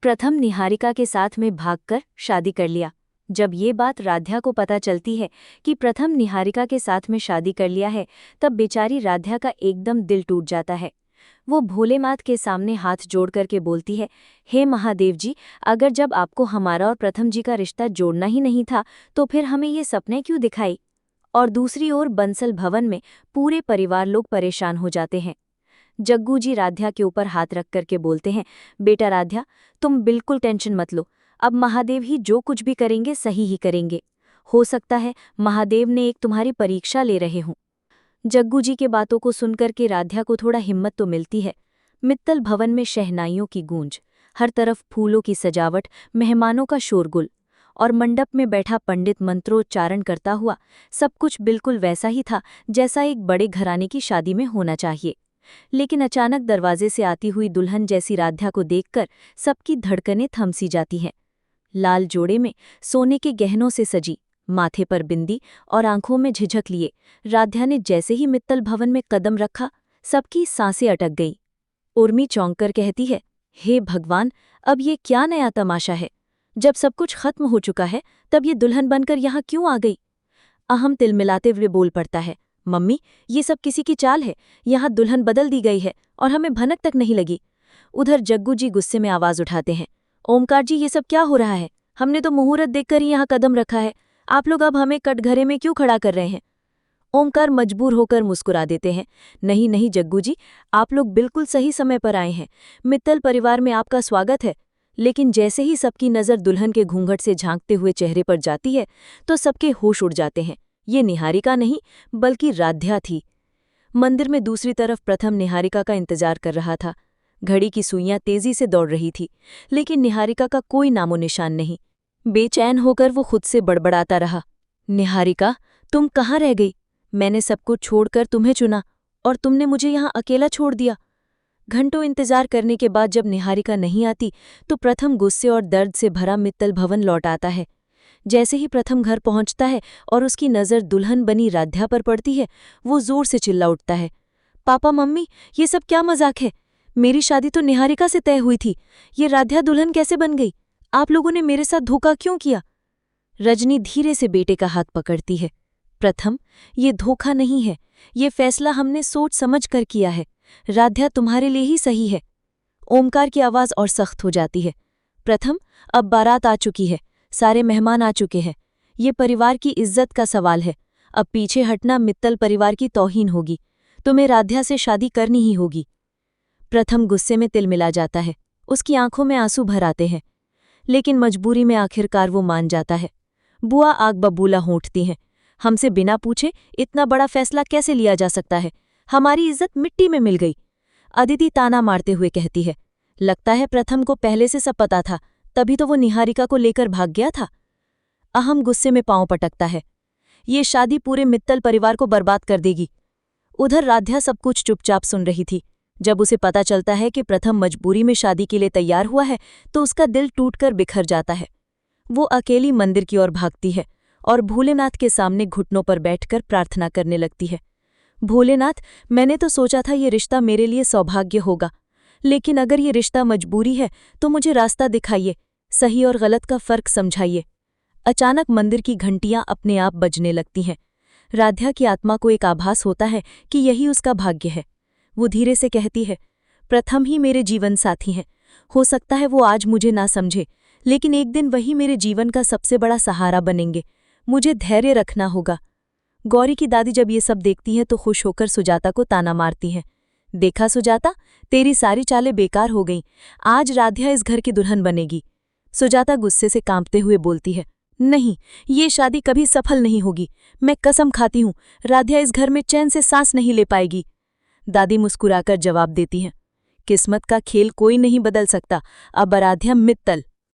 प्रथम निहारिका के साथ में भागकर शादी कर लिया। जब ये बात राध्या को पता चलती है कि प्रथम निहारिका के साथ में शादी कर लिया है, तब बेचारी राध्या का एकदम दिल टूट जाता है। वो भोलेनाथ के सामने हाथ जोड़ करके बोलती है, हे महादेव जी, अगर जब आपको हमारा और प्रथम जी का रिश्ता जोड़ना ही नहीं था तो फिर हमें ये सपने क्यों दिखाई। और दूसरी ओर बंसल भवन में पूरे परिवार लोग परेशान हो जाते हैं। जग्गू जी राध्या के ऊपर हाथ रख करके बोलते हैं, बेटा राध्या, तुम बिल्कुल टेंशन मत लो, अब महादेव ही जो कुछ भी करेंगे सही ही करेंगे। हो सकता है महादेव ने एक तुम्हारी परीक्षा ले रहे हों। जग्गू जी के बातों को सुनकर के राध्या को थोड़ा हिम्मत तो मिलती है। मित्तल भवन में शहनाइयों की गूंज, हर तरफ फूलों की सजावट, मेहमानों का शोरगुल और मंडप में बैठा पंडित मंत्रोच्चारण करता हुआ, सब कुछ बिल्कुल वैसा ही था जैसा एक बड़े घराने की शादी में होना चाहिए। लेकिन अचानक दरवाजे से आती हुई दुल्हन जैसी राध्या को देखकर सबकी धड़कनें थमसी जाती हैं। लाल जोड़े में सोने के गहनों से सजी, माथे पर बिंदी और आंखों में झिझक लिए राध्या ने जैसे ही मित्तल भवन में कदम रखा, सबकी सांसें अटक गईं। उर्मी चौंक कर कहती है, हे भगवान, अब ये क्या नया तमाशा है। जब सब कुछ खत्म हो चुका है तब ये दुल्हन बनकर यहाँ क्यों आ गई। अहम तिलमिलाते हुए बोल पड़ता है, मम्मी, ये सब किसी की चाल है। यहाँ दुल्हन बदल दी गई है और हमें भनक तक नहीं लगी। उधर जग्गू जी गुस्से में आवाज उठाते हैं, ओमकार जी, ये सब क्या हो रहा है। हमने तो मुहूर्त देखकर ही यहाँ कदम रखा है, आप लोग अब हमें कटघरे में क्यों खड़ा कर रहे हैं। ओमकार मजबूर होकर मुस्कुरा देते हैं, नहीं नहीं जग्गू जी, आप लोग बिल्कुल सही समय पर आए हैं। मित्तल परिवार में आपका स्वागत है। लेकिन जैसे ही सबकी नज़र दुल्हन के घूंघट से झांकते हुए चेहरे पर जाती है तो सबके होश उड़ जाते हैं। ये निहारिका नहीं बल्कि राध्या थी। मंदिर में दूसरी तरफ प्रथम निहारिका का इंतजार कर रहा था। घड़ी की सुइयां तेजी से दौड़ रही थी, लेकिन निहारिका का कोई नामो निशान नहीं। बेचैन होकर वो खुद से बड़बड़ाता रहा, निहारिका, तुम कहाँ रह गई। मैंने सब कुछ छोड़कर तुम्हें चुना और तुमने मुझे यहाँ अकेला छोड़ दिया। घंटों इंतजार करने के बाद जब निहारिका नहीं आती तो प्रथम गुस्से और दर्द से भरा मित्तल भवन लौट आता है। जैसे ही प्रथम घर पहुंचता है और उसकी नज़र दुल्हन बनी राध्या पर पड़ती है, वो जोर से चिल्ला उठता है, पापा मम्मी, ये सब क्या मजाक है। मेरी शादी तो निहारिका से तय हुई थी, ये राध्या दुल्हन कैसे बन गई। आप लोगों ने मेरे साथ धोखा क्यों किया। रजनी धीरे से बेटे का हाथ पकड़ती है, प्रथम, ये धोखा नहीं है, ये फैसला हमने सोच समझ कर किया है। राध्या तुम्हारे लिए ही सही है। ओमकार की आवाज़ और सख्त हो जाती है, प्रथम, अब बारात आ चुकी है, सारे मेहमान आ चुके हैं, ये परिवार की इज्जत का सवाल है। अब पीछे हटना मित्तल परिवार की तौहीन होगी। तुम्हें राध्या से शादी करनी ही होगी। प्रथम गुस्से में तिलमिला जाता है, उसकी आंखों में आंसू भर आते हैं, लेकिन मजबूरी में आखिरकार वो मान जाता है। बुआ आग बबूला होंठती हैं, हमसे बिना पूछे इतना बड़ा फैसला कैसे लिया जा सकता है। हमारी इज्जत मिट्टी में मिल गई। अदिति ताना मारते हुए कहती है, लगता है प्रथम को पहले से सब पता था, तभी तो वो निहारिका को लेकर भाग गया था। अहम गुस्से में पांव पटकता है, ये शादी पूरे मित्तल परिवार को बर्बाद कर देगी। उधर राध्या सब कुछ चुपचाप सुन रही थी। जब उसे पता चलता है कि प्रथम मजबूरी में शादी के लिए तैयार हुआ है तो उसका दिल टूटकर बिखर जाता है। वो अकेली मंदिर की ओर भागती है और भोलेनाथ के सामने घुटनों पर बैठकर प्रार्थना करने लगती है, भोलेनाथ, मैंने तो सोचा था ये रिश्ता मेरे लिए सौभाग्य होगा, लेकिन अगर ये रिश्ता मजबूरी है तो मुझे रास्ता दिखाइए, सही और गलत का फर्क समझाइए। अचानक मंदिर की घंटियां अपने आप बजने लगती हैं। राध्या की आत्मा को एक आभास होता है कि यही उसका भाग्य है। वो धीरे से कहती है, प्रथम ही मेरे जीवन साथी हैं। हो सकता है वो आज मुझे ना समझे, लेकिन एक दिन वही मेरे जीवन का सबसे बड़ा सहारा बनेंगे। मुझे धैर्य रखना होगा। गौरी की दादी जब ये सब देखती हैं तो खुश होकर सुजाता को ताना मारती हैं, देखा सुजाता, तेरी सारी चालें बेकार हो गईं। आज राध्या इस घर की दुल्हन बनेगी। सुजाता गुस्से से कांपते हुए बोलती है, नहीं, ये शादी कभी सफल नहीं होगी। मैं कसम खाती हूँ, राध्या इस घर में चैन से सांस नहीं ले पाएगी। दादी मुस्कुराकर जवाब देती हैं, किस्मत का खेल कोई नहीं बदल सकता, अब आराध्या मित्तल।